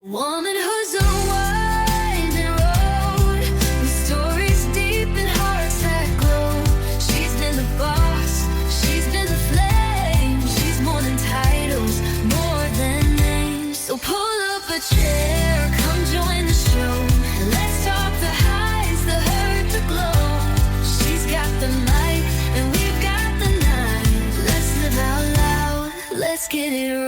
Woman who's unwinding road, with stories deep and hearts that glow. She's been the boss, she's been the flame. She's more than titles, more than names. So pull up a chair, come join the show. Let's talk the highs, the hurt, the glow. She's got the mic and we've got the night. Let's live out loud, let's get it right.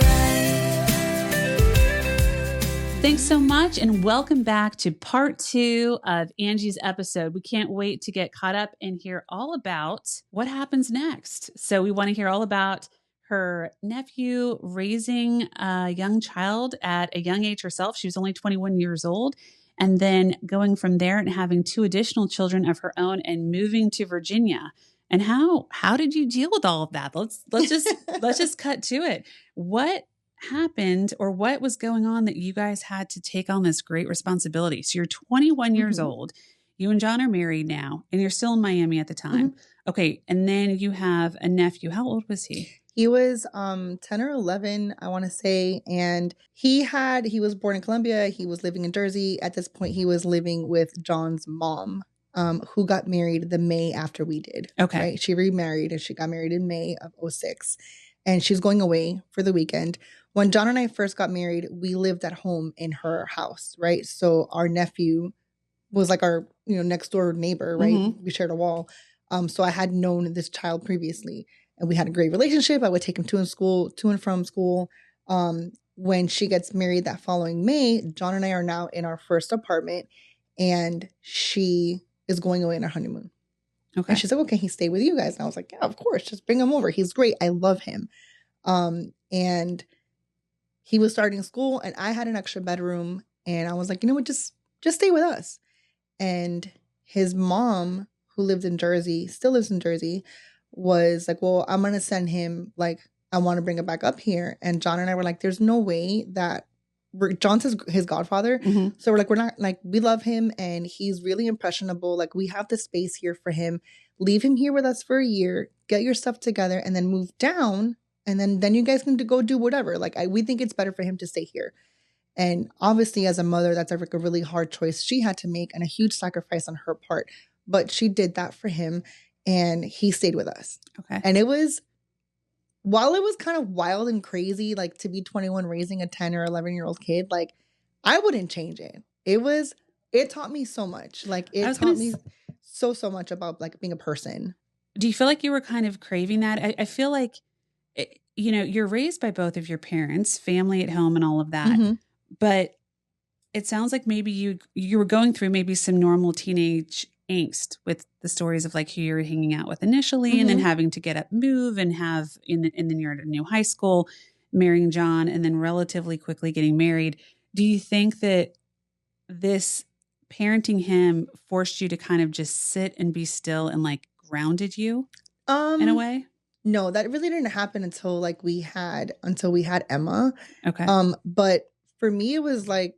Thanks so much, and welcome back to part 2 of Angie's episode. We can't wait to get caught up and hear all about what happens next. So we want to hear all about her nephew raising a young child at a young age herself. She was only 21 years old, and then going from there and having 2 additional children of her own and moving to Virginia. And how did you deal with all of that? Let's just cut to it. What happened, or what was going on that you guys had to take on this great responsibility? So you're 21 years old. You and John are married now, and you're still in Miami at the time. Okay. And then you have a nephew. How old was he? He was 10 or 11, I want to say. And he was born in Colombia. He was living in Jersey. At this point, he was living with John's mom, who got married the May after we did. Okay. Right? She remarried, and she got married in May of 2006. And she's going away for the weekend. When John and I first got married, we lived at home in her house, right? So our nephew was like our, next door neighbor, right? We shared a wall. So I had known this child previously, and we had a great relationship. I would take him to and from school. When she gets married that following May, John and I are now in our first apartment, and she is going away on her honeymoon. Okay. And she's like, "Okay, he stay with you guys." And I was like, "Yeah, of course. Just bring him over. He's great. I love him." And he was starting school, and I had an extra bedroom, and I was like, "You know what? Just stay with us." And his mom, who lived in Jersey, still lives in Jersey, was like, "Well, I'm going to send him, I want to bring him back up here." And John and I were like, "There's no way that John's his godfather." So we're like, we're not we love him, and he's really impressionable. Like, we have the space here for him. Leave him here with us for a year, get your stuff together, and then move down. And then you guys can go do whatever. We think it's better for him to stay here. And obviously, as a mother, that's a really hard choice she had to make, and a huge sacrifice on her part. But she did that for him, and he stayed with us. Okay. And while it was kind of wild and crazy, to be 21 raising a 10 or 11-year-old kid, I wouldn't change it. It taught me so much. It taught me so much about being a person. Do you feel like you were kind of craving that? I feel like, you're raised by both of your parents, family at home and all of that. But it sounds like maybe you were going through maybe some normal teenage angst with the stories of who you were hanging out with initially, and then having to get up, move, and and then you're at a new high school, marrying John, and then relatively quickly getting married. Do you think that this parenting him forced you to kind of just sit and be still and grounded you in a way? No, that really didn't happen until we had Emma. Okay. But for me, it was I'm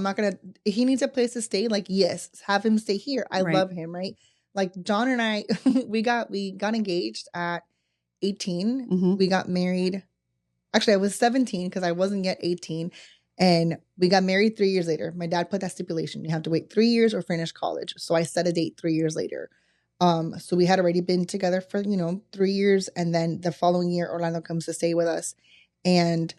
not gonna. He needs a place to stay. Yes, have him stay here. I love him, right? John and I, we got engaged at 18. We got married. Actually, I was 17 because I wasn't yet 18, and we got married 3 years later. My dad put that stipulation: you have to wait 3 years or finish college. So I set a date 3 years later. So we had already been together for 3 years, and then the following year, Orlando comes to stay with us, and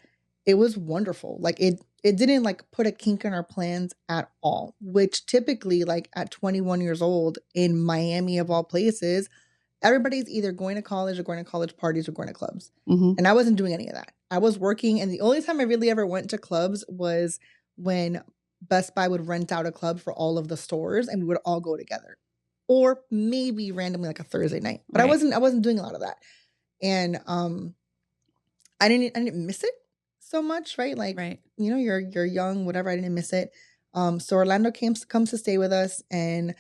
it was wonderful. It didn't put a kink in our plans at all, which typically at 21 years old in Miami of all places, everybody's either going to college or going to college parties or going to clubs. And I wasn't doing any of that. I was working. And the only time I really ever went to clubs was when Best Buy would rent out a club for all of the stores, and we would all go together, or maybe randomly a Thursday night. But I wasn't doing a lot of that. And I didn't miss it so much, right? You're young, whatever. I didn't miss it. So Orlando comes to stay with us, and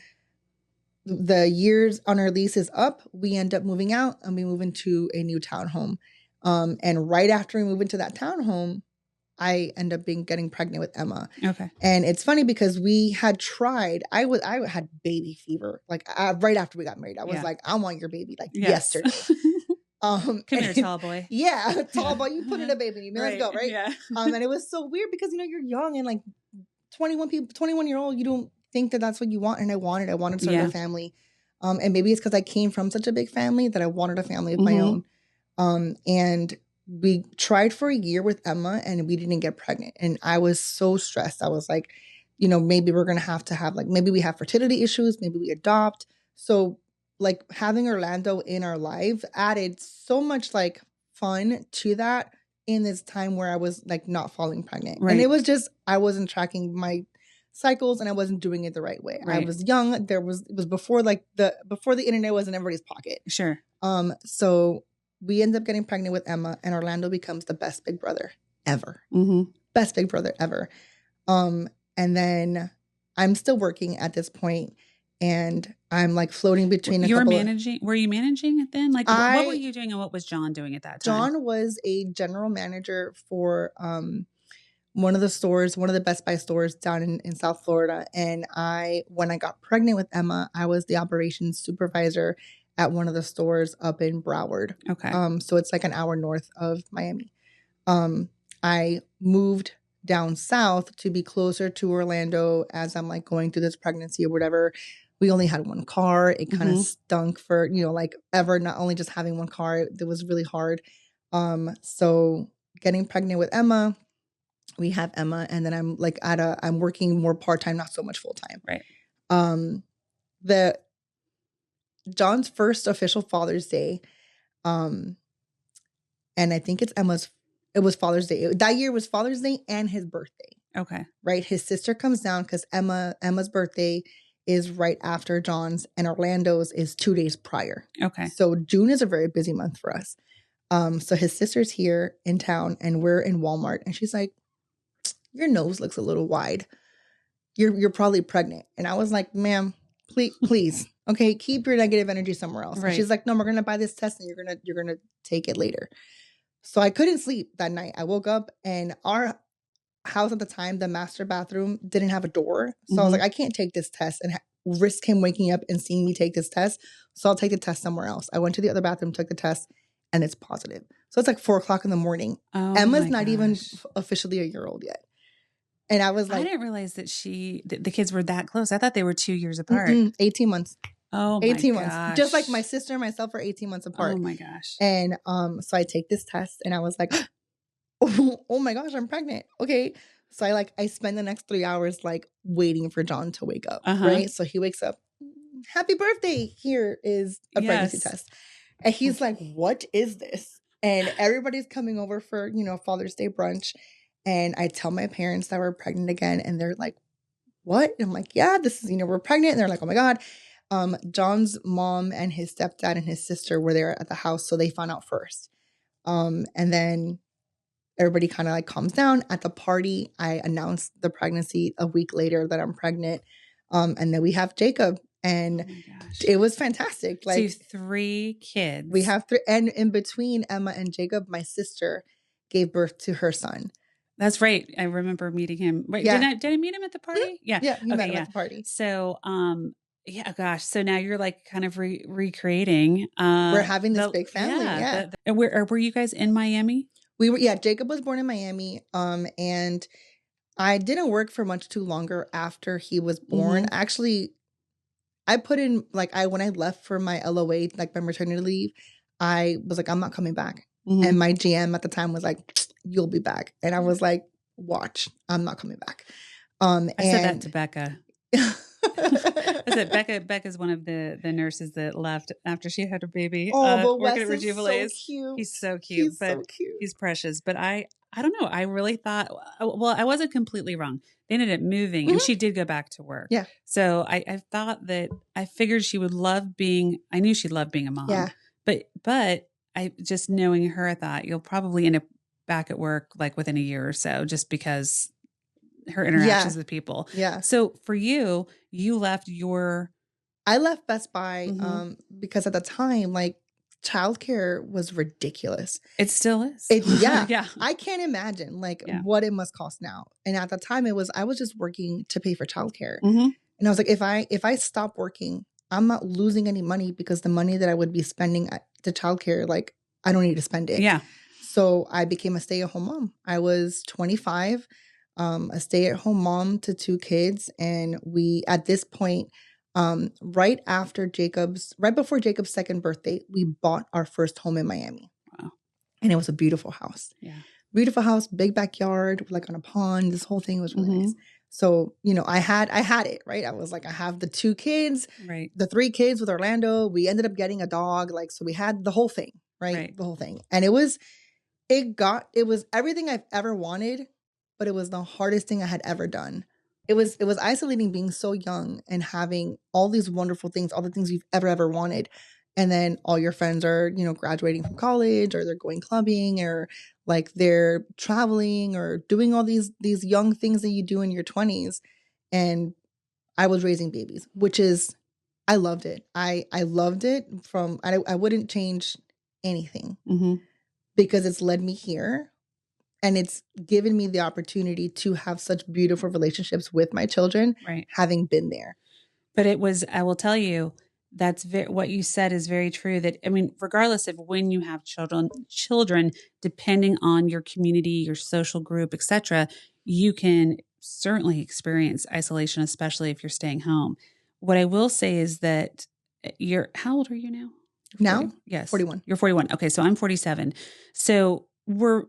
the years on our lease is up. We end up moving out, and we move into a new townhome. And right after we move into that townhome, I end up getting pregnant with Emma. Okay. And it's funny because we had tried, I had baby fever. Right after we got married, I was like, I want your baby yesterday. Come here, tall boy. Yeah, tall boy. You put in a baby. Let's go, right? Yeah. And it was so weird because, you're young and like 21-year-old, you don't think that that's what you want. And I wanted to start a family. And maybe it's because I came from such a big family that I wanted a family of my own. And we tried for a year with Emma and we didn't get pregnant. And I was so stressed. I was like, maybe we're going to have like, maybe we have fertility issues. Maybe we adopt. So like having Orlando in our life added so much like fun to that in this time where I was like not falling pregnant. Right. And it was just, I wasn't tracking my cycles and I wasn't doing it the right way. Right. I was young. It was before before the internet was in everybody's pocket. Sure. So we end up getting pregnant with Emma and Orlando becomes the best big brother ever. Best big brother ever. And then I'm still working at this point and I'm like floating between were you managing it then? Like what were you doing and what was John doing at that time? John was a general manager for one of the Best Buy stores down in South Florida. And when I got pregnant with Emma, I was the operations supervisor at one of the stores up in Broward. Okay. So it's like an hour north of Miami. I moved down south to be closer to Orlando as I'm like going through this pregnancy or whatever. We only had one car. It kind of stunk for, like ever, not only just having one car. It was really hard. So getting pregnant with Emma, we have Emma, and then I'm like I'm working more part-time, not so much full-time. Right. John's first official Father's Day, and I think it was Father's Day. That year was Father's Day and his birthday. Okay. Right. His sister comes down because Emma's birthday is right after John's and Orlando's is 2 days prior. Okay. So June is a very busy month for us. So his sister's here in town and we're in Walmart and she's like, your nose looks a little wide. You're probably pregnant. And I was like, ma'am, please. Okay. Keep your negative energy somewhere else. Right. And she's like, no, we're going to buy this test and you're going to take it later. So I couldn't sleep that night. I woke up and our house at the time, the master bathroom didn't have a door. So I was like, I can't take this test and risk him waking up and seeing me take this test. So I'll take the test somewhere else. I went to the other bathroom, took the test, and it's positive. So it's like 4:00 in the morning. Oh, Emma's not even officially a year old yet. And I was like, I didn't realize that the kids were that close. I thought they were 2 years apart. 18 months. Oh, my 18 gosh. months. Just like my sister and myself are 18 months apart. Oh my gosh. And so I take this test and I was like, oh my gosh, I'm pregnant. Okay. So I spend the next 3 hours like waiting for John to wake up. Right. So he wakes up. Happy birthday. Here is a pregnancy test. And he's like, what is this? And everybody's coming over for, Father's Day brunch. And I tell my parents that we're pregnant again. And they're like, what? And I'm like, yeah, this is, we're pregnant. And they're like, oh my God. John's mom and his stepdad and his sister were there at the house. So they found out first. And then everybody kind of like calms down. At the party, I announced the pregnancy a week later that I'm pregnant. And then we have Jacob. And it was fantastic. Like, so 3 kids. We have 3. And in between Emma and Jacob, my sister gave birth to her son. That's right. I remember meeting him. Wait, yeah. Did I meet him at the party? Yeah. Yeah. You met him at the party. So, yeah, gosh. So now you're like kind of recreating. We're having this big family. Yeah. Were you guys in Miami? We were. Yeah. Jacob was born in Miami. And I didn't work for much too longer after he was born. Actually, I put in when I left for my LOA, like my maternity leave, I was like, I'm not coming back. And my GM at the time was like, you'll be back. And I was like, watch, I'm not coming back. I said that to Becca. I said Becca's one of the nurses that left after she had her baby. But working at Wes Rejuvalase. is so cute. He's so cute. He's precious. But I don't know. I really thought, I wasn't completely wrong. They ended up moving and she did go back to work. Yeah. So I thought that I figured she would I knew she'd love being a mom. Yeah. But I just knowing her, I thought you'll probably end up back at work like within a year or so, just because her interactions with people. Yeah. So for you left I left Best Buy because at the time, like, childcare was ridiculous. It still is. Yeah. I can't imagine what it must cost now. And at the time I was just working to pay for childcare. And I was like, if I stop working, I'm not losing any money because the money that I would be spending at the childcare, like I don't need to spend it. Yeah. So I became a stay-at-home mom. I was 25, a stay-at-home mom to 2 kids. And we, at this point, right before Jacob's second birthday, we bought our first home in Miami. Wow. And it was a beautiful house. Yeah. Beautiful house, big backyard, like on a pond. This whole thing was really nice. So, I had it, right? I was like, I have the 2 kids, Right. the 3 kids with Orlando. We ended up getting a dog. Like, so we had the whole thing, right? The whole thing. And it was everything I've ever wanted, but it was the hardest thing I had ever done. It was isolating being so young and having all these wonderful things, all the things you've ever wanted. And then all your friends are, graduating from college, or they're going clubbing, or like they're traveling, or doing all these young things that you do in your 20s. And I was raising babies, which is, I loved it. I loved it I wouldn't change anything because it's led me here. And it's given me the opportunity to have such beautiful relationships with my children, having been there. But I will tell you, what you said is very true. That, I mean, regardless of when you have children, depending on your community, your social group, etc., you can certainly experience isolation, especially if you're staying home. What I will say is that how old are you now? Now? Yes. 41. You're 41. Okay. So I'm 47. So we're,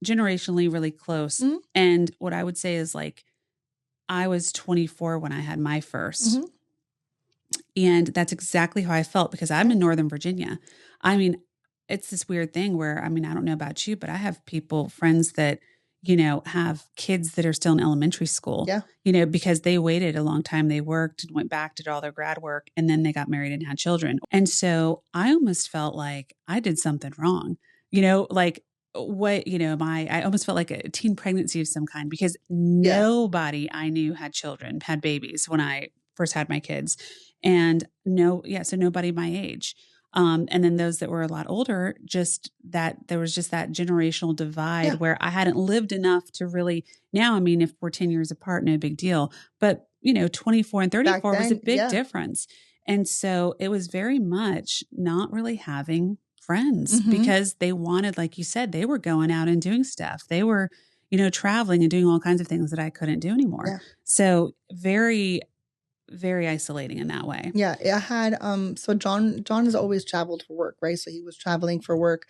generationally really close. And what I would say is, like, I was 24 when I had my first. And that's exactly how I felt, because I'm in Northern Virginia. It's this weird thing where, I don't know about you, but I have friends that, have kids that are still in elementary school, because they waited a long time. They worked and went back, did all their grad work, and then they got married and had children. And so I almost felt like I did something wrong, I almost felt like a teen pregnancy of some kind, because nobody I knew had babies when I first had my kids. And so nobody my age. And then those that were a lot older, just that there was just that generational divide where I hadn't lived enough to really, now, if we're 10 years apart, no big deal. But, 24 and 34 was a big difference. And so it was very much not really having friends, because they wanted, like you said, they were going out and doing stuff. They were, traveling and doing all kinds of things that I couldn't do anymore. Yeah. So very, very isolating in that way. Yeah. I had, so John has always traveled for work, right? So he was traveling for work.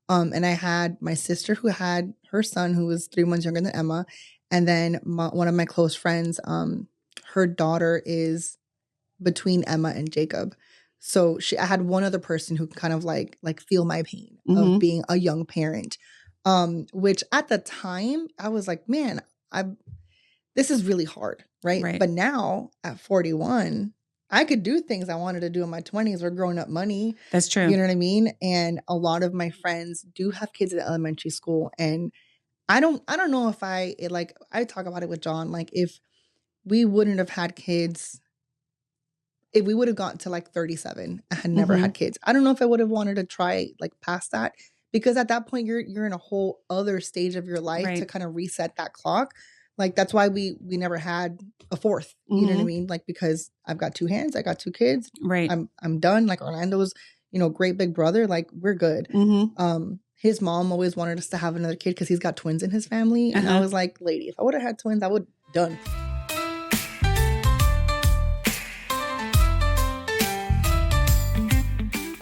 And I had my sister who had her son, who was 3 months younger than Emma. And then one of my close friends, her daughter is between Emma and Jacob. So I had one other person who kind of like feel my pain of being a young parent, which at the time I was like, man, this is really hard, right? But now at 41, I could do things I wanted to do in my 20s or growing up money. That's true. You know what I mean? And a lot of my friends do have kids at elementary school, and I don't know if I talk about it with John, like if we wouldn't have had kids. If we would have gotten to like 37, I had never had kids, I don't know if I would have wanted to try like past that, because at that point you're in a whole other stage of your life to kind of reset that clock. Like that's why we never had a fourth. You know what I mean? Like, because I've got 2 hands, I got 2 kids. Right. I'm done. Like Orlando's, great big brother. Like we're good. His mom always wanted us to have another kid because he's got twins in his family, and I was like, lady, if I would have had twins, I would have done.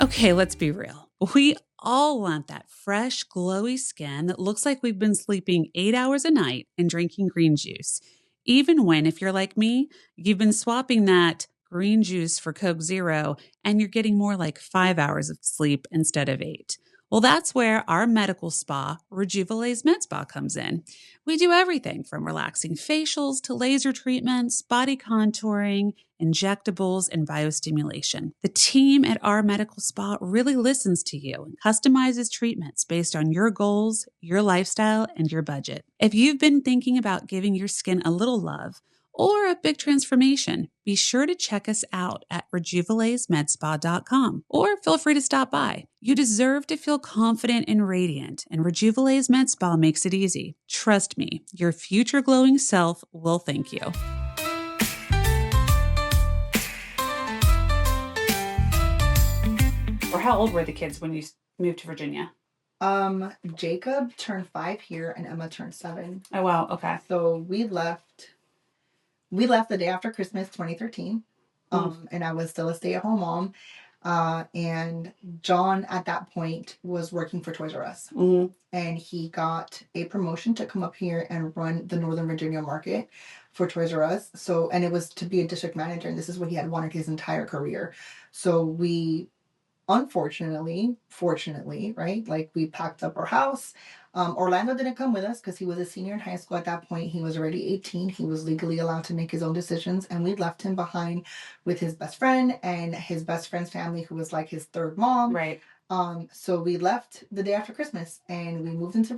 Okay, let's be real. We all want that fresh, glowy skin that looks like we've been sleeping 8 hours a night and drinking green juice. Even when, if you're like me, you've been swapping that green juice for Coke Zero and you're getting more like 5 hours of sleep instead of 8. Well, that's where our medical spa, Rejuvalase Med Spa, comes in. We do everything from relaxing facials to laser treatments, body contouring, injectables, and biostimulation. The team at our medical spa really listens to you and customizes treatments based on your goals, your lifestyle, and your budget. If you've been thinking about giving your skin a little love or a big transformation, be sure to check us out at rejuvalasemedspa.com or feel free to stop by. You deserve to feel confident and radiant, and Rejuvalase Med Spa makes it easy. Trust me, your future glowing self will thank you. Or how old were the kids when you moved to Virginia? Jacob turned 5 here and Emma turned 7. Oh, wow. Okay. So we left the day after Christmas 2013. And I was still a stay-at-home mom. And John at that point was working for Toys R Us. And he got a promotion to come up here and run the Northern Virginia market for Toys R Us. So, and it was to be a district manager, and this is what he had wanted his entire career. So we, fortunately, right? Like, we packed up our house. Orlando didn't come with us because he was a senior in high school at that point. He was already 18. He was legally allowed to make his own decisions. And we left him behind with his best friend and his best friend's family, who was like his third mom. Right. So we left the day after Christmas and we moved to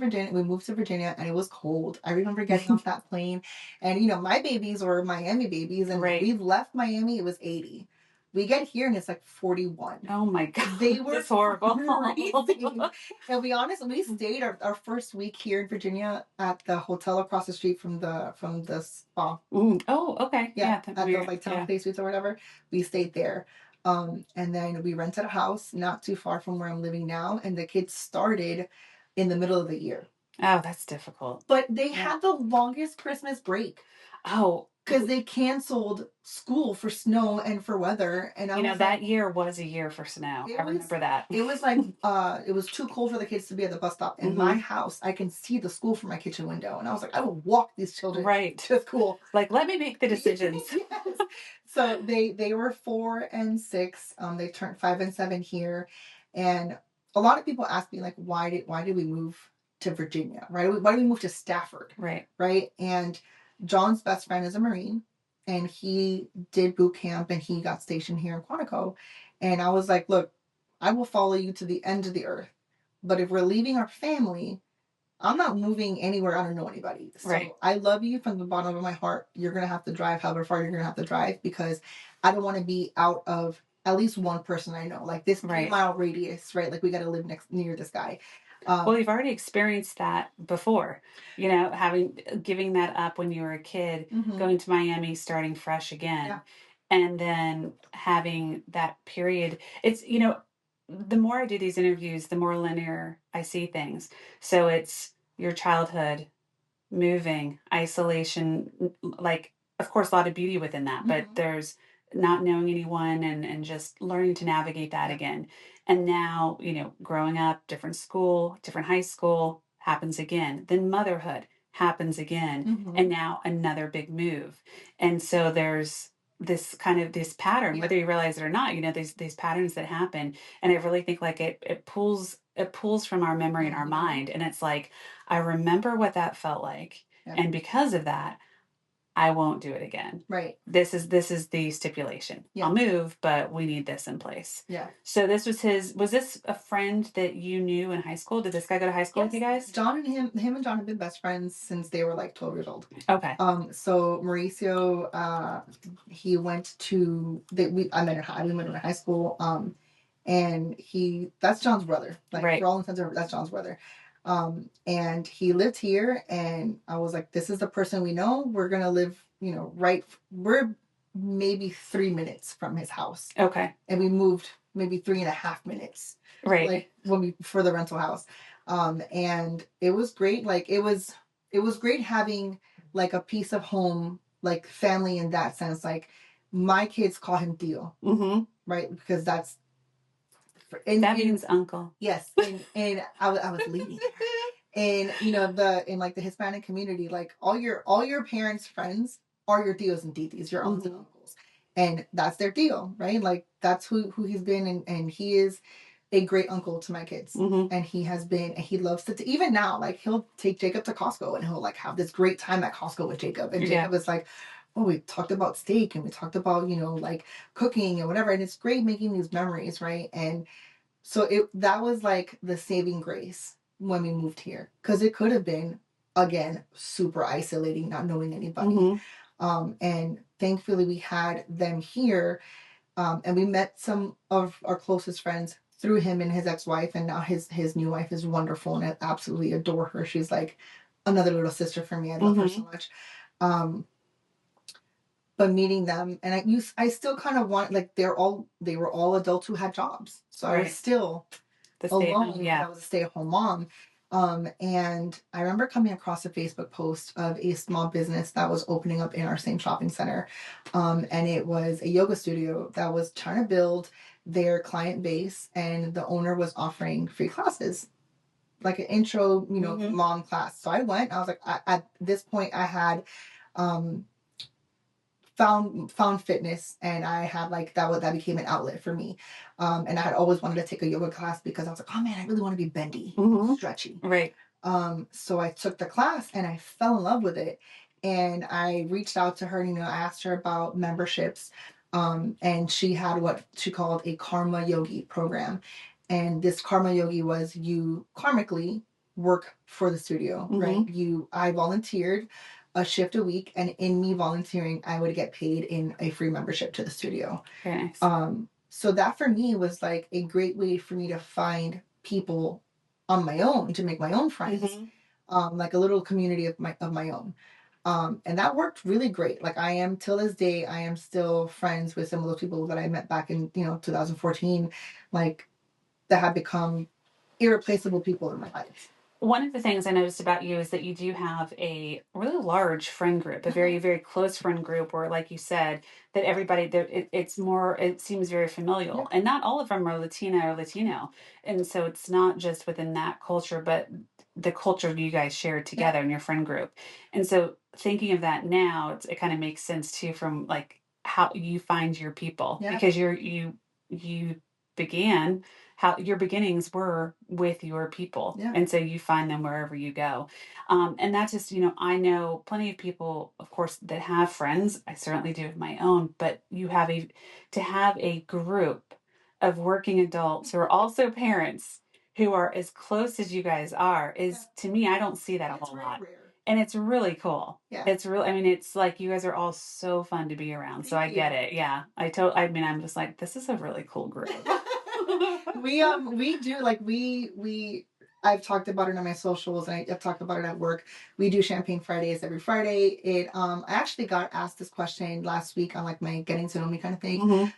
Virginia and it was cold. I remember getting off that plane and, my babies were Miami babies, and Right. we left Miami, it was 80. We get here and it's like 41. Oh my God. They were That's horrible. freezing. And we honestly, we stayed our first week here in Virginia at the hotel across the street from the spa. Oh, okay. Yeah, Yeah. at the like town place suites or whatever. We stayed there. And then we rented a house not too far from where I'm living now, and the kids started in the middle of the year. Oh, that's difficult. But they had the longest Christmas break. Oh. Because they canceled school for snow and for weather. And that year was a year for snow. I remember that. It was like, it was too cold for the kids to be at the bus stop. In my house, I can see the school from my kitchen window. And I was like, I will walk these children to school. Like, let me make the decisions. Yes. So they were 4 and 6. They turned 5 and 7 here. And a lot of people ask me, like, why did we move to Virginia? Right? Why did we move to Stafford? Right. Right? And John's best friend is a Marine, and he did boot camp and he got stationed here in Quantico. And I was like, look, I will follow you to the end of the earth. But if we're leaving our family, I'm not moving anywhere I don't know anybody. So right. I love you from the bottom of my heart. You're going to have to drive however far you're going to have to drive, because I don't want to be out of at least one person I know. Like this 3-mile radius, right? Like we got to live near this guy. Well, you've already experienced that before, giving that up when you were a kid, going to Miami, starting fresh again, and then having that period. It's, the more I do these interviews, the more linear I see things. So it's your childhood, moving, isolation, like, of course, a lot of beauty within that, but there's not knowing anyone and just learning to navigate that again. And now, growing up, different school, different high school happens again. Then motherhood happens again. And now another big move. And so there's this pattern, whether you realize it or not, these patterns that happen. And I really think like it pulls from our memory and our mind. And it's like, I remember what that felt like. And because of that, I won't do it again. Right. This is the stipulation. I'll move, but we need this in place. Yeah. So this was this a friend that you knew in high school? Did this guy go to high school with you guys? John and him and John have been best friends since they were like 12 years old. Okay. So Mauricio, he went to, we met in high school. And that's John's brother. Like for all intents and purposes, that's John's brother. And he lived here, and I was like, this is the person we know. We're going to live, we're maybe 3 minutes from his house. Okay. And we moved maybe 3.5 minutes. Right. Like for the rental house. And it was great. Like it was great having like a piece of home, like family in that sense. Like my kids call him Tio. Right. Because that means uncle. Yes. And I was leading. And in like the Hispanic community, like all your parents' friends are your tios and titis, your aunts and uncles. And that's their deal, right? Like that's who he's been, and he is a great uncle to my kids. And he has been, and he loves to even now, like he'll take Jacob to Costco and he'll like have this great time at Costco with Jacob. And Jacob is like, oh, we talked about steak and we talked about, like cooking and whatever. And it's great making these memories, right? And so that was like the saving grace when we moved here, because it could have been, again, super isolating, not knowing anybody. And thankfully we had them here, and we met some of our closest friends through him and his ex-wife, and now his new wife is wonderful, and I absolutely adore her. She's like another little sister for me. I love her so much. But meeting them, and I still kind of want, like, they were all adults who had jobs, so I was still alone because I was a stay-at-home mom. And I remember coming across a Facebook post of a small business that was opening up in our same shopping center. And it was a yoga studio that was trying to build their client base, and the owner was offering free classes, like an intro, mom class. So I went. I was like, at this point, I had found fitness, and I had like that became an outlet for me. And I had always wanted to take a yoga class because I was like, oh man, I really want to be bendy, stretchy. Right. So I took the class and I fell in love with it. And I reached out to her, I asked her about memberships. And she had what she called a karma yogi program. And this karma yogi was you karmically work for the studio, right? I volunteered a shift a week, and in me volunteering, I would get paid in a free membership to the studio. Very nice. So that for me was like a great way for me to find people on my own, to make my own friends, like a little community of my own. And that worked really great. Like I am till this day, I am still friends with some of those people that I met back in 2014, like that have become irreplaceable people in my life. One of the things I noticed about you is that you do have a really large friend group, a very, very close friend group where, like you said, that everybody, it seems very familial. And not all of them are Latina or Latino. And so it's not just within that culture, but the culture you guys shared together in your friend group. And so thinking of that now, it kind of makes sense too, from like how you find your people, because you began, how your beginnings were with your people. And so you find them wherever you go. And that's just, I know plenty of people, of course, that have friends. I certainly do of my own, but to have a group of working adults who are also parents who are as close as you guys are is, to me, I don't see that a whole lot. Rare. And it's really cool. Yeah. It's really, it's like you guys are all so fun to be around. So I get it. Yeah. I'm just like, this is a really cool group. we do, like, I've talked about it on my socials, and I've talked about it at work. We do Champagne Fridays every Friday. I actually got asked this question last week on like my getting to know me kind of thing.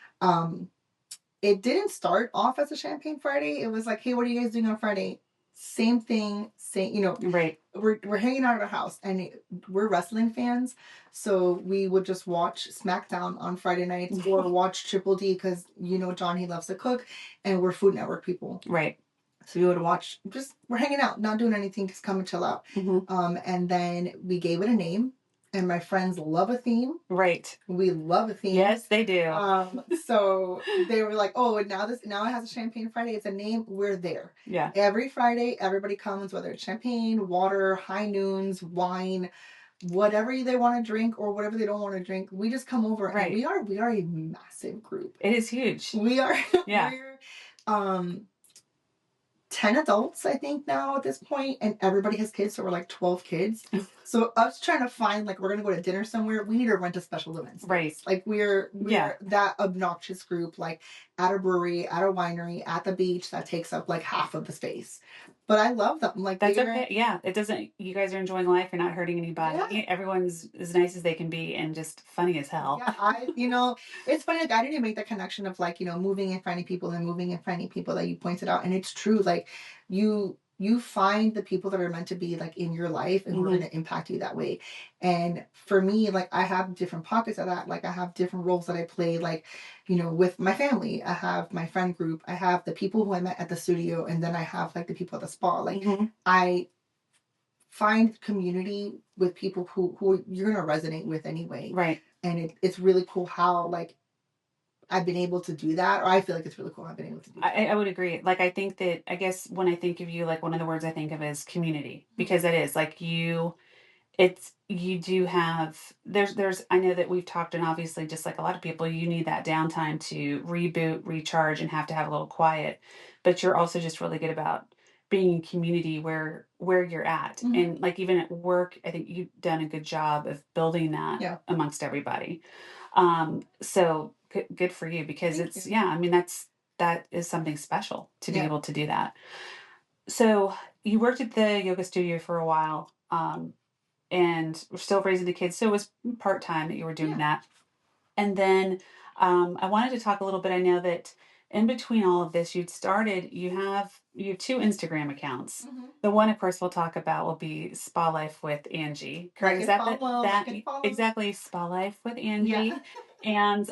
It didn't start off as a Champagne Friday. It was like, hey, what are you guys doing on Friday? Same thing, right. We're hanging out at our house, and we're wrestling fans, so we would just watch SmackDown on Friday nights or watch Triple D because John, he loves to cook, and we're Food Network people, right? So we would watch. We're hanging out, not doing anything, just come and chill out. And then we gave it a name. And my friends love a theme. Right. We love a theme. Yes, they do. So they were like, oh, now it has a Champagne Friday. It's a name. We're there. Yeah. Every Friday, everybody comes, whether it's champagne, water, high noons, wine, whatever they want to drink or whatever they don't want to drink. We just come over. Right. And we are a massive group. It is huge. We are. Yeah. We're 10 adults, I think, now at this point, and everybody has kids, so we're like 12 kids. So us trying to find, like, we're gonna go to dinner somewhere, we need to rent a special event space. Right. Like we're that obnoxious group, like at a brewery, at a winery, at the beach, that takes up like half of the space. But I love them. Like, that's okay. Yeah, it doesn't. You guys are enjoying life. You're not hurting anybody. Yeah. Everyone's as nice as they can be and just funny as hell. Yeah, it's funny. Like, I didn't make that connection of like moving and finding people and moving and finding people that you pointed out, and it's true. Like you find the people that are meant to be like in your life and who are going to impact you that way. And for me, like, I have different pockets of that. Like I have different roles that I play, like, with my family. I have my friend group. I have the people who I met at the studio. And then I have like the people at the spa. Like I find community with people who you're going to resonate with anyway. Right. And it's really cool how like I've been able to do that, or I feel like it's really cool I've been able to do that. I would agree. Like, I think that, I guess when I think of you, like one of the words I think of is community, because it is like you do have, I know that we've talked, and obviously just like a lot of people, you need that downtime to reboot, recharge, and have to have a little quiet, but you're also just really good about being in community where you're at. And like, even at work, I think you've done a good job of building that amongst everybody. So good for you, because that is something special to be able to do that. So you worked at the yoga studio for a while, and were still raising the kids. So it was part-time that you were doing that. And then, I wanted to talk a little bit. I know that in between all of this, you have two Instagram accounts. The one, of course, we'll talk about will be Spa Life with Angie. Correct? Like Is that follow, that like exactly? Spa Life with Angie. Yeah. And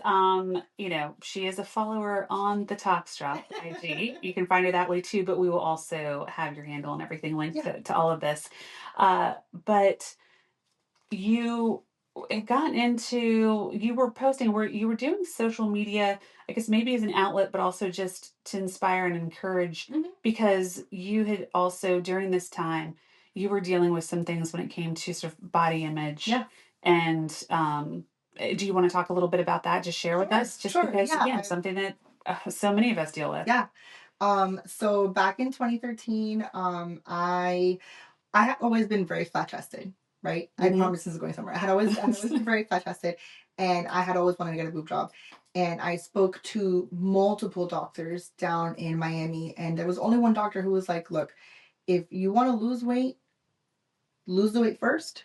she is a follower on the Talkstrap IG. You can find her that way too, but we will also have your handle and everything linked to all of this. But you you were posting where you were doing social media, I guess maybe as an outlet, but also just to inspire and encourage, because you had also during this time you were dealing with some things when it came to sort of body image. Yeah. And do you want to talk a little bit about that? Just share with us, just because again, something that so many of us deal with. Yeah. So back in 2013, I had always been very flat chested, right? I promise this is going somewhere. I had always been very flat chested, and I had always wanted to get a boob job. And I spoke to multiple doctors down in Miami, and there was only one doctor who was like, look, if you want to lose the weight first,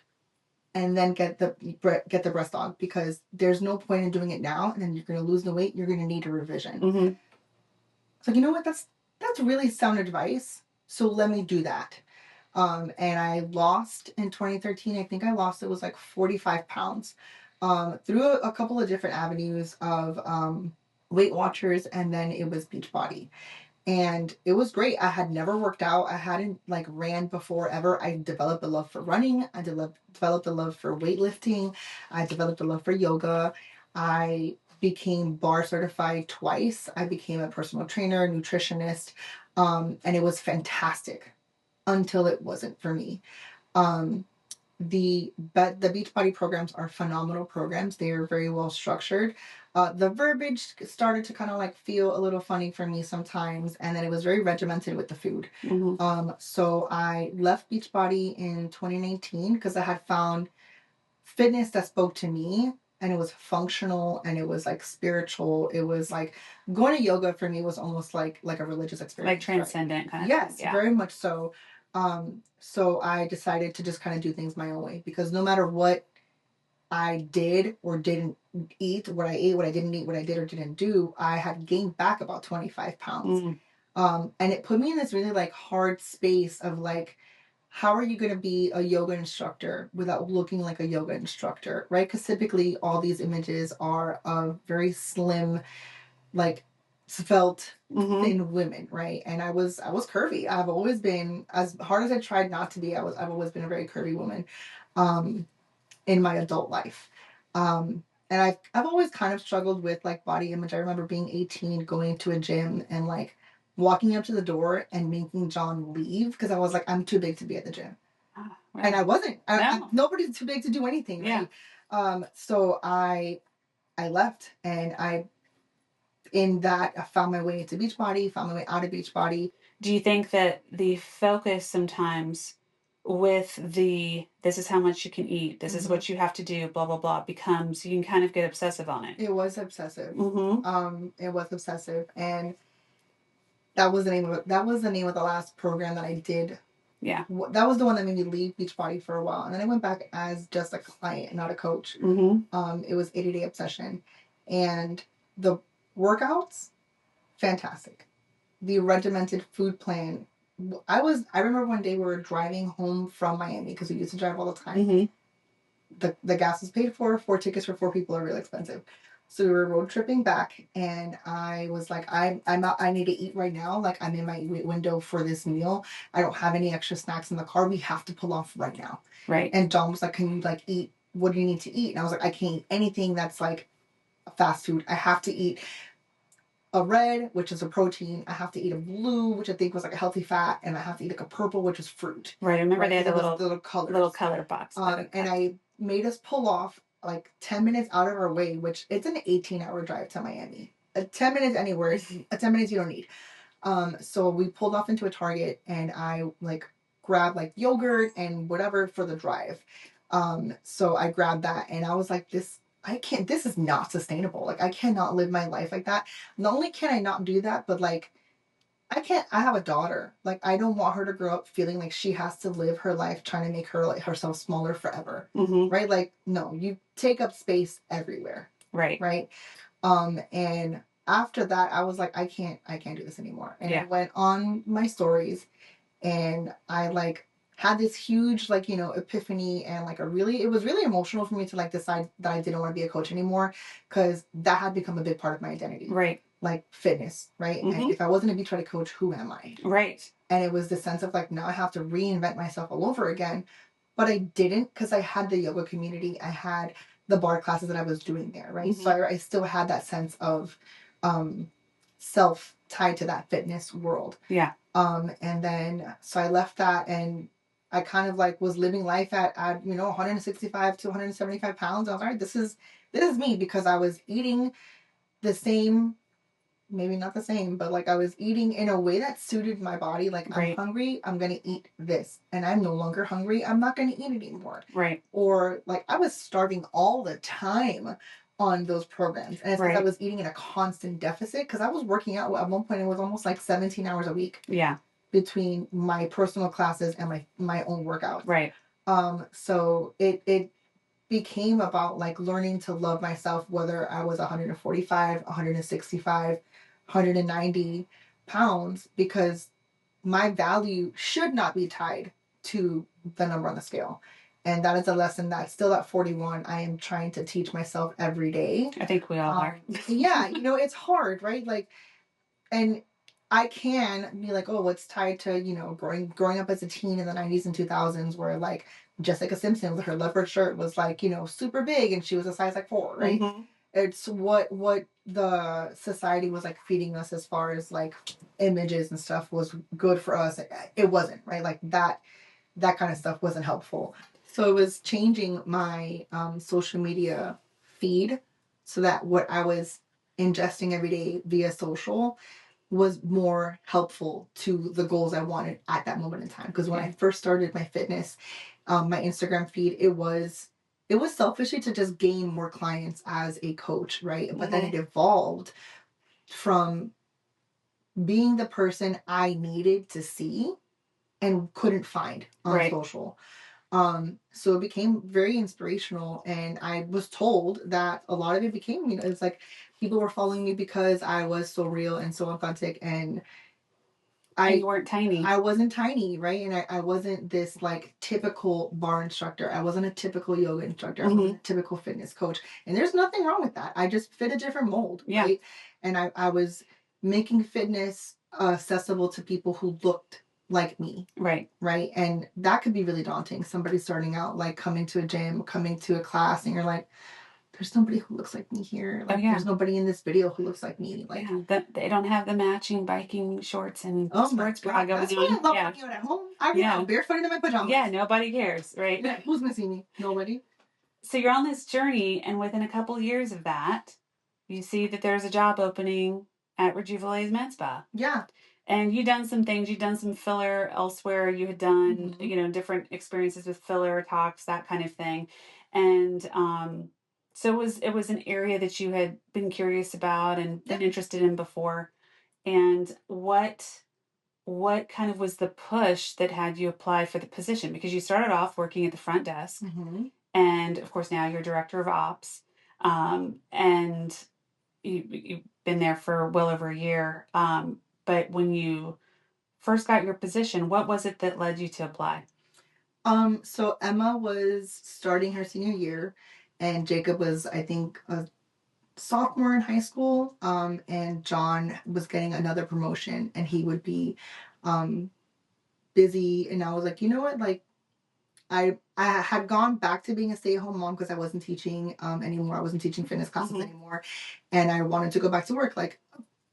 and then get the breast aug, because there's no point in doing it now, and then you're going to lose the weight. You're going to need a revision. So you know what? That's really sound advice. So let me do that. And I lost in 2013. I think I lost, it was like 45 pounds, through a couple of different avenues of Weight Watchers, and then it was Beachbody. And it was great. I had never worked out. I hadn't like ran before ever. I developed a love for running. I developed a love for weightlifting. I developed a love for yoga. I became bar certified twice. I became a personal trainer, nutritionist, and it was fantastic until it wasn't for me. The Beachbody programs are phenomenal programs. They are very well structured. The verbiage started to kind of like feel a little funny for me sometimes, and then it was very regimented with the food. So I left Beachbody in 2019 because I had found fitness that spoke to me, and it was functional, and it was like spiritual. It was like going to yoga for me was almost like a religious experience, like transcendent, right? Kind of. Yes, very much so. So I decided to just kind of do things my own way, because no matter what I did or didn't eat, what I ate, what I didn't eat, what I did or didn't do, I had gained back about 25 pounds. And it put me in this really like hard space of like, how are you going to be a yoga instructor without looking like a yoga instructor, right? Because typically all these images are of very slim, like svelte, thin women, right? And I was curvy. I've always been, as hard as I tried not to be, I've always been a very curvy woman in my adult life. And I've always kind of struggled with like body image. I remember being 18, going to a gym and like walking up to the door and making John leave because I was like, I'm too big to be at the gym. Right. And I wasn't. Nobody's too big to do anything, right? So I left, and I found my way into Beachbody, found my way out of Beachbody. Do you think that the focus sometimes with this is how much you can eat, this is what you have to do, blah, blah, blah, becomes, you can kind of get obsessive on it? It was obsessive. It was obsessive. And that was the name of the last program that I did. Yeah. That was the one that made me leave Beachbody for a while. And then I went back as just a client, not a coach. It was 80-day obsession. And the workouts, fantastic. The regimented food plan. I remember one day we were driving home from Miami, because we used to drive all the time. The gas was paid for. 4 tickets for 4 people are really expensive. So we were road tripping back, and I was like, I'm out, I need to eat right now. Like, I'm in my window for this meal. I don't have any extra snacks in the car. We have to pull off right now. Right. And John was like, can you like eat? What do you need to eat? And I was like, I can't eat anything that's like fast food. I have to eat a red, which is a protein. I have to eat a blue, which I think was like a healthy fat, and I have to eat like a purple, which is fruit. Right. I remember they had a little color box. And I made us pull off like 10 minutes out of our way, which it's an 18-hour drive to Miami. 10 minutes anywhere, 10 minutes you don't need. So we pulled off into a Target, and I like grabbed like yogurt and whatever for the drive. So I grabbed that, and I was like, this is not sustainable. Like, I cannot live my life like that. Not only can I not do that, but like, I have a daughter. Like, I don't want her to grow up feeling like she has to live her life trying to make her like herself smaller forever. Right? Like, no, you take up space everywhere. Right. And after that, I was like, I can't do this anymore. And Yeah. I went on my stories, and I like had this huge like, you know, epiphany, and like it was really emotional for me to like decide that I didn't want to be a coach anymore, because that had become a big part of my identity. Right. Like fitness, right? Mm-hmm. And if I wasn't a beachbody coach, who am I? Right. And it was the sense of like, now I have to reinvent myself all over again. But I didn't, because I had the yoga community. I had the bar classes that I was doing there, right? Mm-hmm. So I still had that sense of self tied to that fitness world. Yeah. And then, so I left that, and I kind of like was living life at you know, 165 to 175 pounds. I was like, all right, this is me, because I was eating the same, maybe not the same, but like I was eating in a way that suited my body. Like, Right. I'm hungry, I'm going to eat this. And I'm no longer hungry, I'm not going to eat it anymore. Right. Or like I was starving all the time on those programs. And it's because Right. I was eating in a constant deficit, because I was working out at one point. It was almost like 17 hours a week. Yeah. Between my personal classes and my own workouts. Right. So it became about like learning to love myself, whether I was 145, 165, 190 pounds, because my value should not be tied to the number on the scale. And that is a lesson that still at 41, I am trying to teach myself every day. I think we all are. Yeah, you know, it's hard, right? Like, and I can be like, oh, it's tied to, you know, growing up as a teen in the 90s and 2000s, where like Jessica Simpson with her leopard shirt was like, you know, super big, and she was a size like 4, right? Mm-hmm. It's what the society was like feeding us as far as like images and stuff was good for us. It wasn't, right? Like that kind of stuff wasn't helpful. So it was changing my social media feed, so that what I was ingesting every day via social was more helpful to the goals I wanted at that moment in time. Because when I first started my fitness, my Instagram feed, it was selfishly to just gain more clients as a coach, right? But then it evolved from being the person I needed to see and couldn't find on social. So it became very inspirational, and I was told that a lot of it became, you know, it's like people were following me because I was so real and so authentic, and you weren't tiny. I wasn't tiny, right? And I wasn't this like typical bar instructor. I wasn't a typical yoga instructor. I wasn't a typical fitness coach. And there's nothing wrong with that. I just fit a different mold, right? And I was making fitness accessible to people who looked like me. Right. And that could be really daunting. Somebody starting out, like coming to a gym, coming to a class, and you're like, there's nobody who looks like me here. Like, there's nobody in this video who looks like me. Like, they don't have the matching biking shorts and sports bra. That's why I love working out at home. I'm barefoot in my pajamas. Yeah, nobody cares, right? Yeah, who's gonna see me? Nobody. So you're on this journey, and within a couple years of that, you see that there's a job opening at Rejuvalase Med Spa. Yeah. And you've done some things. You've done some filler elsewhere. You had done, you know, different experiences with filler talks, that kind of thing. And so it was an area that you had been curious about and been interested in before. And what kind of was the push that had you apply for the position? Because you started off working at the front desk, and of course now you're director of ops, and you've been there for well over a year. But when you first got your position, what was it that led you to apply? So Emma was starting her senior year, and Jacob was, I think, a sophomore in high school. And John was getting another promotion, and he would be busy. And I was like, you know what? Like, I had gone back to being a stay-at-home mom because I wasn't teaching anymore. I wasn't teaching fitness classes anymore, and I wanted to go back to work. Like,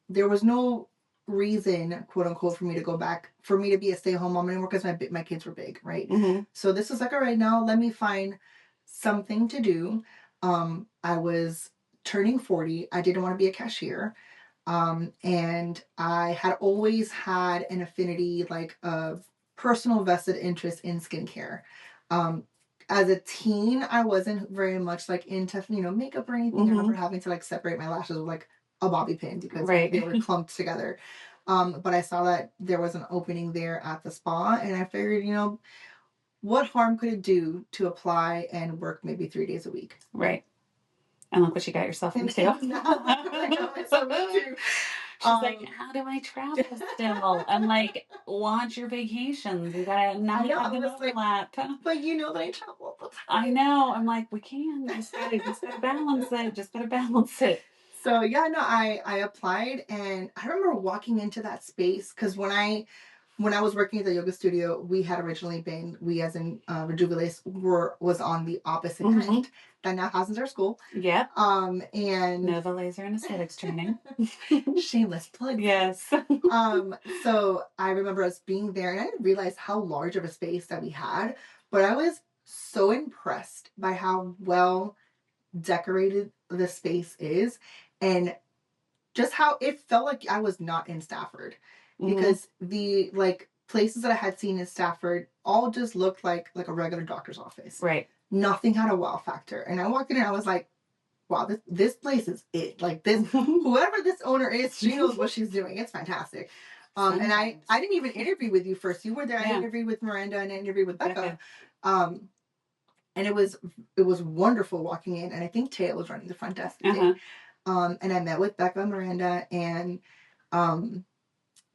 there was no reason, quote unquote, for me to go back, for me to be a stay-at-home mom anymore, because my kids were big, right? So this was like, all right, now let me find something to do. I was turning 40. I didn't want to be a cashier. And I had always had an affinity, like, of personal vested interest in skincare. As a teen, I wasn't very much like into, you know, makeup or anything. I remember having to like separate my lashes with like a bobby pin because they were clumped together. But I saw that there was an opening there at the spa, and I figured, you know, what harm could it do to apply and work maybe 3 days a week? Right. And look what you got yourself into. She's like, how do I travel still? I'm like, launch your vacations. You gotta now you have an overlap. But you know that I travel all the time. I know. I'm like, we can. Just gotta balance it. Just gotta balance it. So yeah, no, I applied, and I remember walking into that space because when I was working at the yoga studio, we had originally been, we as in Rejuvalase was on the opposite end. That now houses our school. Yep. And Nova Laser and Aesthetics Training. Shameless plug. Yes. So I remember us being there, and I didn't realize how large of a space that we had, but I was so impressed by how well decorated the space is, and just how it felt like I was not in Stafford, because the like places that I had seen in Stafford all just looked like a regular doctor's office. Right. Nothing had a wow factor. And I walked in and I was like, wow, this place is it. Like this, whoever this owner is, she knows what she's doing. It's fantastic. And I didn't even interview with you first. You were there. I interviewed with Miranda and I interviewed with Becca. And it was wonderful walking in. And I think Taya was running the front desk today. And I met with Becca and Miranda, and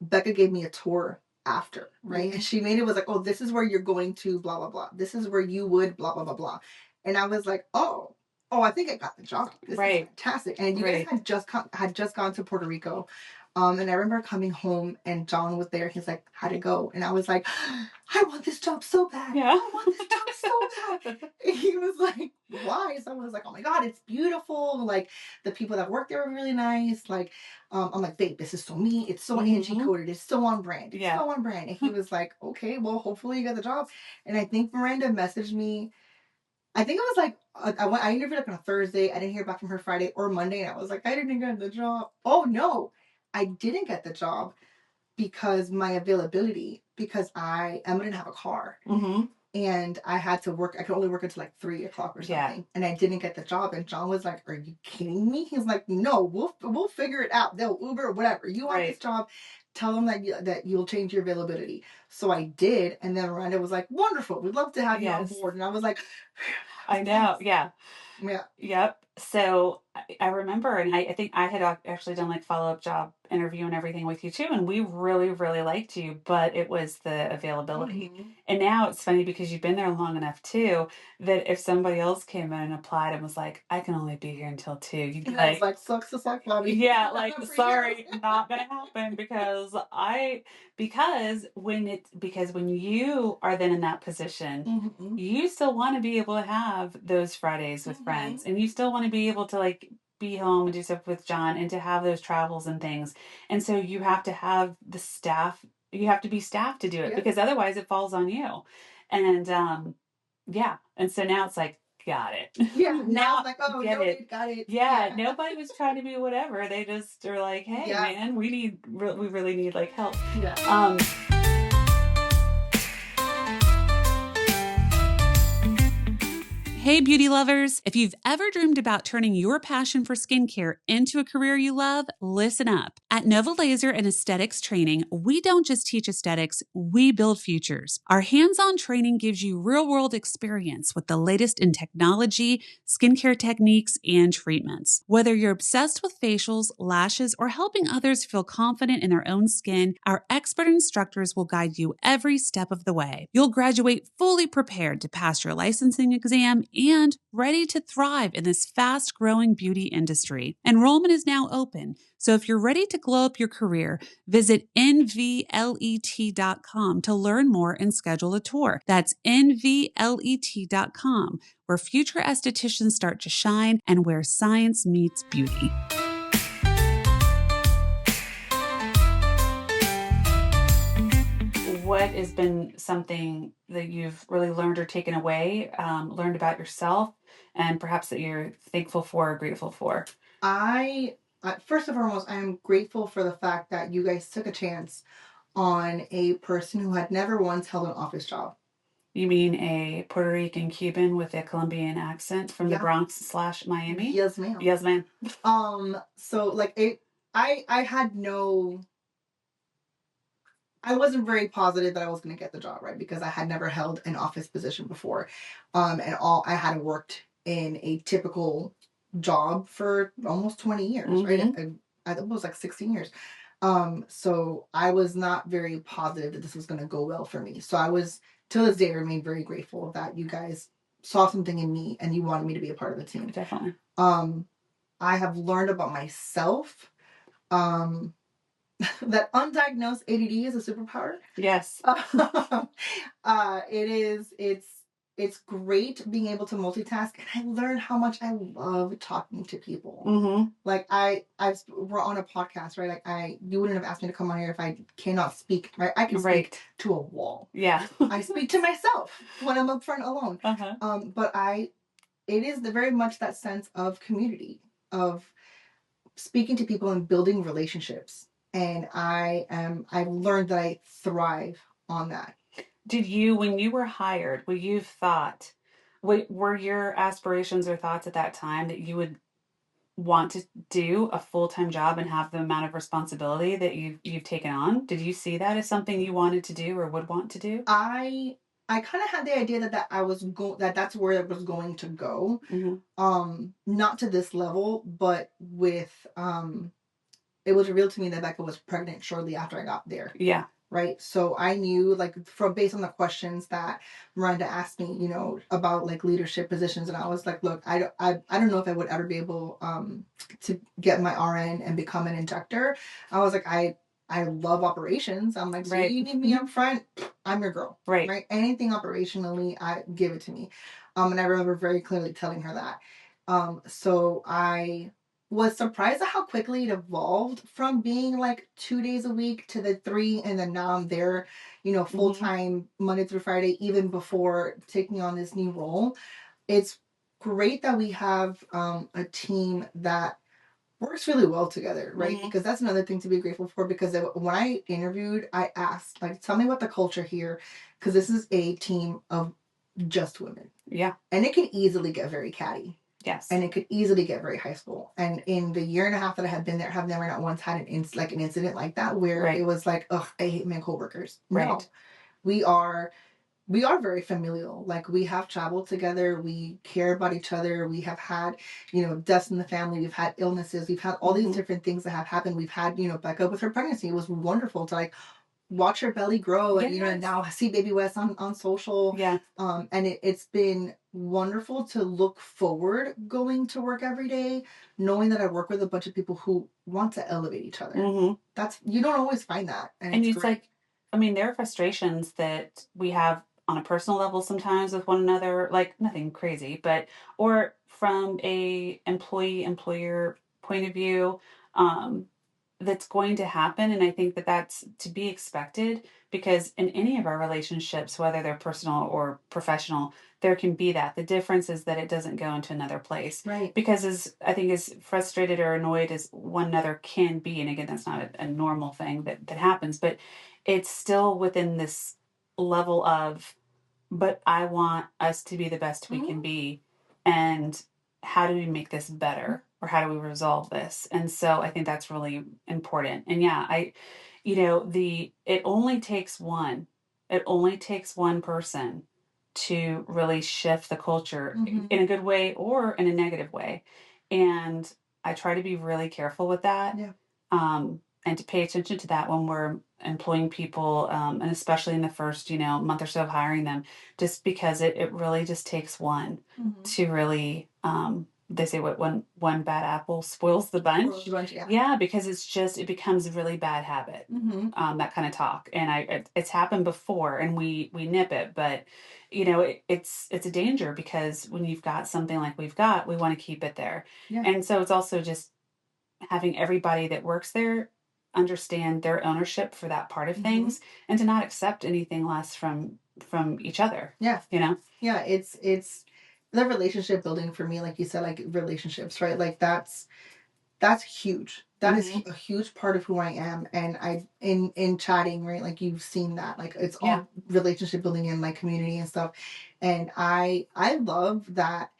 Becca gave me a tour after, right? And she made it was like, oh, this is where you're going to blah, blah, blah. This is where you would blah, blah, blah, blah. And I was like, oh, I think I got the job. This is fantastic. And you guys had just gone to Puerto Rico. And I remember coming home and John was there. He's like, how'd it go? And I was like, I want this job so bad. Yeah. I want this job so bad. And he was like, why? So I was like, oh my God, it's beautiful. Like the people that work there are really nice. Like, I'm like, babe, this is so me. It's so Angie coded. It's so on brand. It's so on brand. And he was like, okay, well, hopefully you get the job. And I think Miranda messaged me. I think it was like, I interviewed like on a Thursday. I didn't hear back from her Friday or Monday. And I was like, I didn't get the job. Oh no, I didn't get the job because my availability, because Emma didn't have a car. And I had to work. I could only work until like 3 o'clock or something. And I didn't get the job. And John was like, are you kidding me? He's like, no, we'll figure it out. They'll Uber or whatever. You want this job, tell them that you'll change your availability. So I did. And then Miranda was like, wonderful. We'd love to have you on board. And I was like, I know. Yeah. Yeah. Yep. So I remember, and I think I had actually done like follow-up job interview and everything with you too. And we really, really liked you, but it was the availability. And now it's funny because you've been there long enough too, that if somebody else came in and applied and was like, I can only be here until 2, you'd be like, sucks to suck, Bobby. Yeah. Like, sorry, not going to happen because when you are then in that position, you still want to be able to have those Fridays with friends, and you still want to be able to like be home and do stuff with John and to have those travels and things. And so you have to have the staff, you have to be staffed to do it because otherwise it falls on you. And and so now it's like, got it. Yeah, now I'm like, oh, got it. Yeah, nobody was trying to be whatever. They just are like, hey, man, we really need like help. Yeah. Hey, beauty lovers. If you've ever dreamed about turning your passion for skincare into a career you love, listen up. At Nova Laser and Aesthetics Training, we don't just teach aesthetics, we build futures. Our hands-on training gives you real-world experience with the latest in technology, skincare techniques, and treatments. Whether you're obsessed with facials, lashes, or helping others feel confident in their own skin, our expert instructors will guide you every step of the way. You'll graduate fully prepared to pass your licensing exam and ready to thrive in this fast-growing beauty industry. Enrollment is now open, so if you're ready to glow up your career, visit nvlet.com to learn more and schedule a tour. That's nvlet.com, where future estheticians start to shine and where science meets beauty. What has been something that you've really learned or taken away, learned about yourself, and perhaps that you're thankful for or grateful for? First and foremost, I am grateful for the fact that you guys took a chance on a person who had never once held an office job. You mean a Puerto Rican Cuban with a Colombian accent from the Bronx / Miami? Yes, ma'am. Yes, ma'am. So like I had no... I wasn't very positive that I was going to get the job, right? Because I had never held an office position before. And I hadn't worked in a typical job for almost 20 years, right? I think it was like 16 years. So I was not very positive that this was going to go well for me. So I was, till this day, I remain very grateful that you guys saw something in me and you wanted me to be a part of the team. Definitely. I have learned about myself, that undiagnosed ADD is a superpower. Yes. It's great being able to multitask, and I learned how much I love talking to people. Like we're on a podcast, right? Like you wouldn't have asked me to come on here if I cannot speak, right? I can speak to a wall. Yeah. I speak to myself when I'm up front alone. But it is very much that sense of community, of speaking to people and building relationships. And I've learned that I thrive on that. Did you, when you were hired, were your aspirations or thoughts at that time that you would want to do a full-time job and have the amount of responsibility that you've taken on? Did you see that as something you wanted to do or would want to do? I kind of had the idea that that's where it was going to go. Not to this level, but with it was revealed to me that Becca was pregnant shortly after I got there. Yeah. Right. So I knew, like, based on the questions that Miranda asked me, about like leadership positions, and I was like, look, I don't know if I would ever be able to get my RN and become an injector. I was like, I love operations. I'm like, so you need me up front, I'm your girl. Right. Anything operationally, I give it to me. And I remember very clearly telling her that. So I was surprised at how quickly it evolved from being like 2 days a week to the 3, and then now I'm there, full time Monday through Friday, even before taking on this new role. It's great that we have a team that works really well together, right? Because that's another thing to be grateful for, because when I interviewed, I asked, like, tell me about the culture here, because this is a team of just women. Yeah. And it can easily get very catty. Yes. And it could easily get very high school. And in the year and a half that I have been there, I have never not once had an incident like that where it was like, ugh, I hate my coworkers. Right. No. We are very familial. Like, we have traveled together. We care about each other. We have had, deaths in the family. We've had illnesses. We've had all these different things that have happened. We've had, Becca with her pregnancy. It was wonderful to like watch her belly grow, and and now I see baby Wes on social. Yeah. And it's been wonderful to look forward going to work every day, knowing that I work with a bunch of people who want to elevate each other. That's, you don't always find that. And it's great. Like, I mean, there are frustrations that we have on a personal level sometimes with one another, like nothing crazy, or from a employer point of view, that's going to happen. And I think that that's to be expected, because in any of our relationships, whether they're personal or professional, there can be that. The difference is that it doesn't go into another place. Right. Because as frustrated or annoyed as one another can be, and again, that's not a normal thing that happens, but it's still within this level of, but I want us to be the best we can be. And how do we make this better? Or how do we resolve this? And so I think that's really important. And yeah, it only takes one person to really shift the culture in a good way or in a negative way. And I try to be really careful with that. Yeah. And to pay attention to that when we're employing people, and especially in the first, month or so of hiring them, just because it really just takes one to really, they say what one bad apple spoils the bunch. Yeah, because it becomes a really bad habit. That kind of talk, and it's happened before, and we nip it, but it's a danger, because when you've got something like we've got, we want to keep it there. Yeah. And so it's also just having everybody that works there understand their ownership for that part of things, and to not accept anything less from each other. Yeah. Yeah, it's the relationship building for me, like you said, like relationships, right? Like that's huge. That is a huge part of who I am. And in chatting, right, like you've seen that, like it's all relationship building in my community and stuff. And I love that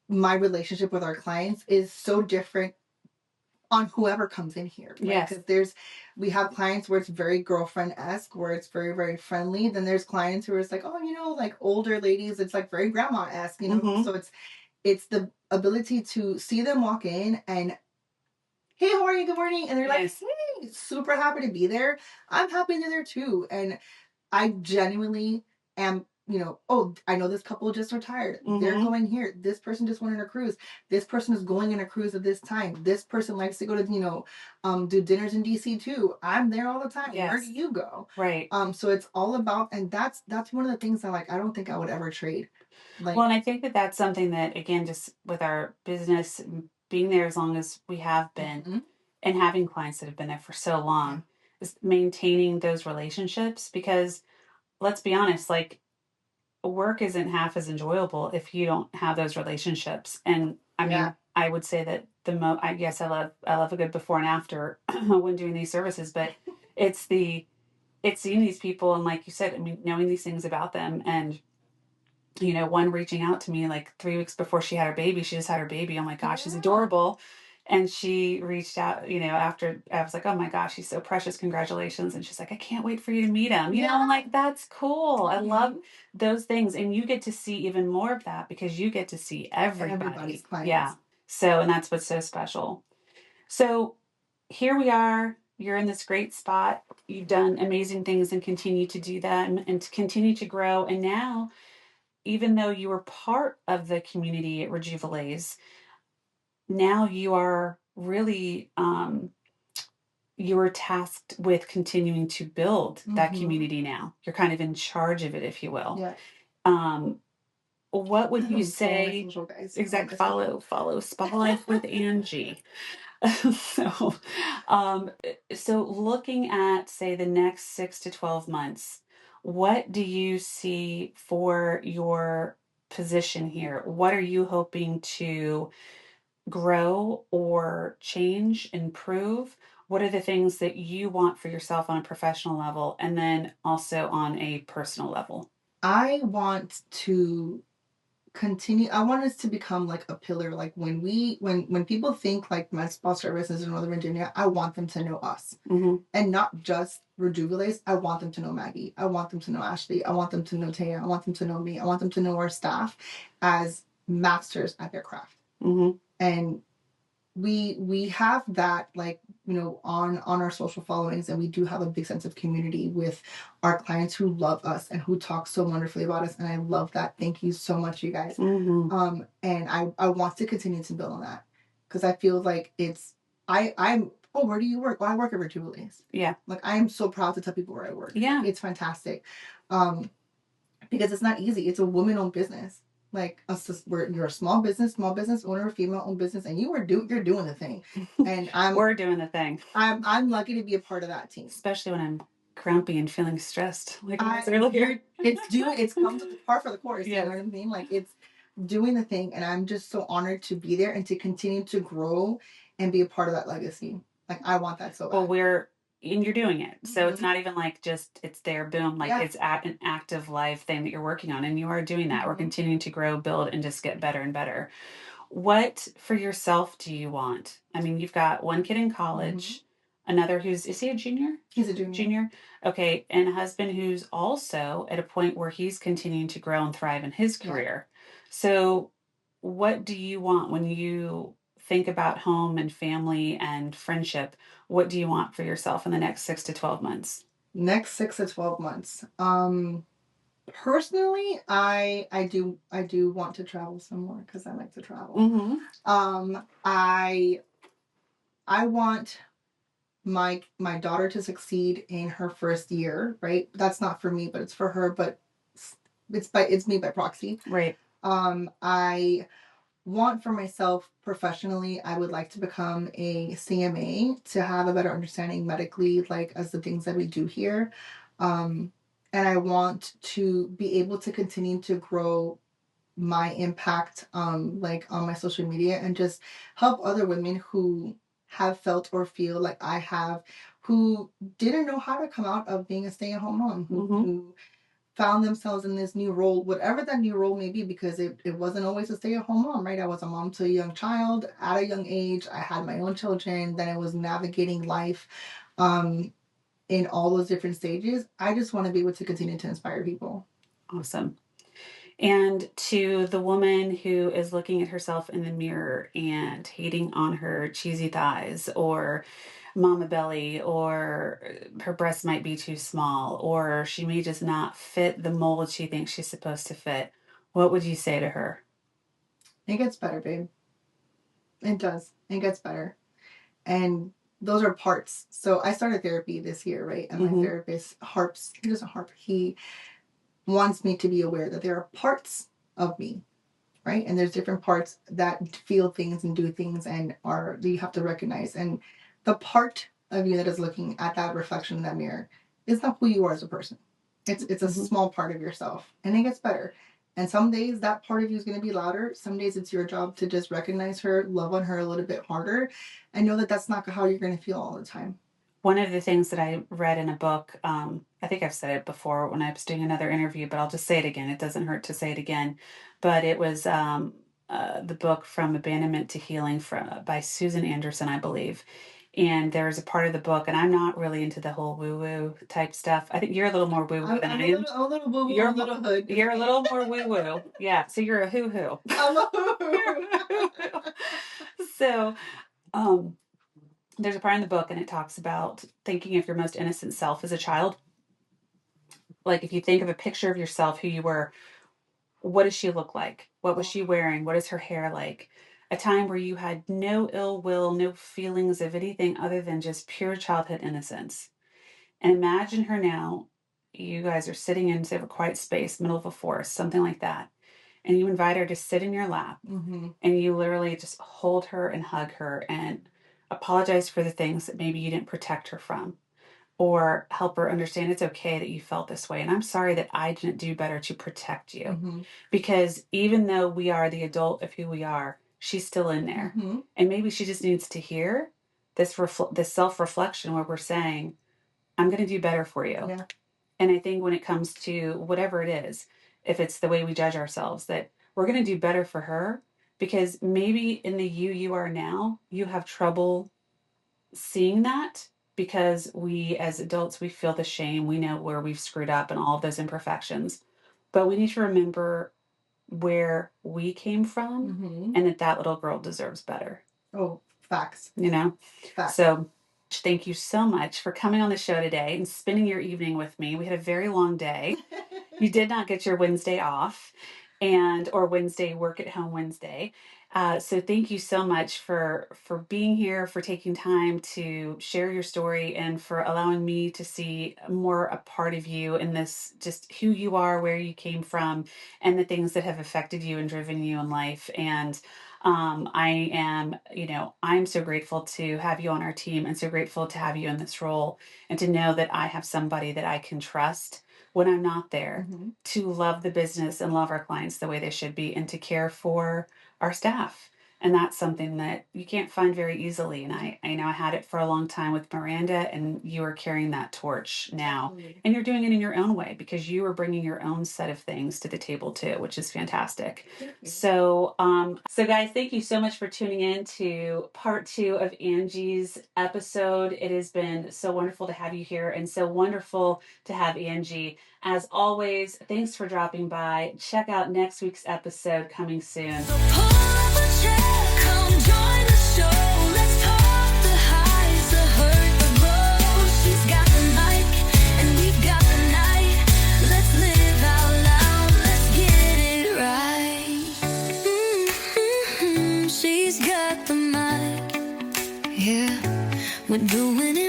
my relationship with our clients is so different on whoever comes in here. Right? Yes. Because we have clients where it's very girlfriend-esque, where it's very, very friendly. Then there's clients who are like, oh, like older ladies, it's like very grandma-esque, So it's the ability to see them walk in and, hey, how are you? Good morning. And they're like, hey, super happy to be there. I'm happy they're there too. And I genuinely am, oh, I know this couple just retired. They're going here. This person just went on a cruise. This person is going on a cruise at this time. This person likes to go to, do dinners in DC too. I'm there all the time. Where do you go? Right. So it's all about, and that's one of the things that, like, I don't think I would ever trade. Like, well, and I think that that's something that, again, just with our business, being there as long as we have been, and having clients that have been there for so long, is maintaining those relationships. Because let's be honest, like, work isn't half as enjoyable if you don't have those relationships. And I mean, I would say that I guess I love a good before and after when doing these services, but it's seeing these people, and like you said, I mean, knowing these things about them. And one reaching out to me like 3 weeks before she had her baby. She just had her baby. Oh my gosh, she's adorable. And she reached out, after I was like, oh my gosh, he's so precious. Congratulations. And she's like, I can't wait for you to meet him. I'm like, that's cool. I love those things. And you get to see even more of that because you get to see everybody's clients. Yeah. So, and that's what's so special. So here we are. You're in this great spot. You've done amazing things and continue to do that and to continue to grow. And now, even though you were part of the community at Rejuvalase, now you are really you are tasked with continuing to build that community. Now you're kind of in charge of it, if you will. Yeah. What would you say? Exactly. Follow Spotlight with Angie. So, so looking at, say, the next 6 to 12 months, what do you see for your position here? What are you hoping to grow or change, improve? What are the things that you want for yourself on a professional level and then also on a personal level? I want to continue. I want us to become like a pillar. Like when people think like med spa services in Northern Virginia, I want them to know us, and not just Rejuvalase. I want them to know Maggie. I want them to know Ashley. I want them to know Taya. I want them to know me. I want them to know our staff as masters at their craft. And we have that, like, on our social followings, and we do have a big sense of community with our clients who love us and who talk so wonderfully about us, and I love that. Thank you so much, you guys. And I want to continue to build on that because I feel like I'm oh, where do you work? Well, I work at Rejuvalase. Yeah. Like, I am so proud to tell people where I work. Yeah. It's fantastic. Because it's not easy. It's a woman-owned business. Like, you're a small business owner, female-owned business, and you're doing the thing. And we're doing the thing. I'm lucky to be a part of that team. Especially when I'm grumpy and feeling stressed. Like I was earlier. It's come to the par for the course. You know what I mean? Like, it's doing the thing, and I'm just so honored to be there and to continue to grow and be a part of that legacy. Like, I want that so bad. Well, and you're doing it. So it's not even like just it's there, boom. Like, it's an active live thing that you're working on, and you are doing that. We're continuing to grow, build, and just get better and better. What for yourself do you want? I mean, you've got one kid in college, another is he a junior? He's a junior. Junior. Okay. And a husband who's also at a point where he's continuing to grow and thrive in his career. So what do you want when you think about home and family and friendship? What do you want for yourself in the next 6 to 12 months? Next 6 to 12 months. Personally, I do want to travel some more because I like to travel. I want my daughter to succeed in her first year, right? That's not for me, but it's for her, but it's me by proxy. Right. I want for myself professionally, I would like to become a CMA to have a better understanding medically, like, as the things that we do here. And I want to be able to continue to grow my impact, like, on my social media, and just help other women who have felt or feel like I have, who didn't know how to come out of being a stay-at-home mom, who found themselves in this new role, whatever that new role may be, because it wasn't always a stay-at-home mom, right? I was a mom to a young child at a young age. I had my own children. Then I was navigating life in all those different stages. I just want to be able to continue to inspire people. Awesome. And to the woman who is looking at herself in the mirror and hating on her cheesy thighs or mama belly, or her breasts might be too small, or she may just not fit the mold she thinks she's supposed to fit, what would you say to her? It gets better, babe. It does. It gets better. And those are parts. So I started therapy this year, right? And my therapist he doesn't harp. He wants me to be aware that there are parts of me, right? And there's different parts that feel things and do things and are that you have to recognize. And the part of you that is looking at that reflection in that mirror is not who you are as a person. It's a small part of yourself, and it gets better. And some days that part of you is going to be louder. Some days it's your job to just recognize her, love on her a little bit harder, and know that that's not how you're going to feel all the time. One of the things that I read in a book, I think I've said it before when I was doing another interview, but I'll just say it again. It doesn't hurt to say it again. But it was the book From Abandonment to Healing by Susan Anderson, I believe. And there's a part of the book, and I'm not really into the whole woo-woo type stuff. I think you're a little more woo-woo than I am. I'm a little woo-woo, You're a little hood. You're a little more woo-woo. Yeah, so you're a hoo-hoo. I'm a hoo-hoo. So, there's a part in the book, and it talks about thinking of your most innocent self as a child. Like, if you think of a picture of yourself, who you were, what does she look like? What was she wearing? What is her hair like? A time where you had no ill will, no feelings of anything other than just pure childhood innocence. And imagine her now. You guys are sitting in, say, a quiet space, middle of a forest, something like that. And you invite her to sit in your lap. And you literally just hold her and hug her and apologize for the things that maybe you didn't protect her from, or help her understand it's okay that you felt this way. And I'm sorry that I didn't do better to protect you. Because even though we are the adult of who we are, she's still in there. And maybe she just needs to hear this self-reflection where we're saying, I'm going to do better for you. Yeah. And I think when it comes to whatever it is, if it's the way we judge ourselves, that we're going to do better for her, because maybe in the you are now, you have trouble seeing that, because we as adults, we feel the shame. We know where we've screwed up and all of those imperfections. But we need to remember where we came from, and that little girl deserves better. Oh, facts. You know? Facts. So thank you so much for coming on the show today and spending your evening with me. We had a very long day. You did not get your Wednesday off, or Wednesday work at home Wednesday. So thank you so much for being here, for taking time to share your story, and for allowing me to see more a part of you in this, just who you are, where you came from, and the things that have affected you and driven you in life. And I'm so grateful to have you on our team, and so grateful to have you in this role, and to know that I have somebody that I can trust when I'm not there, to love the business and love our clients the way they should be, and to care for our staff. And that's something that you can't find very easily. And I know I had it for a long time with Miranda, and you are carrying that torch now. Absolutely. And you're doing it in your own way, because you are bringing your own set of things to the table too, which is fantastic. So guys, thank you so much for tuning in to part 2 of Angie's episode. It has been so wonderful to have you here, and so wonderful to have Angie. As always, thanks for dropping by. Check out next week's episode coming soon. So pull up a chair, come join the show. Let's talk the highs, the hurt, the lows. She's got the mic and we've got the night. Let's live out loud, let's get it right. She's got the mic, yeah. We're doing it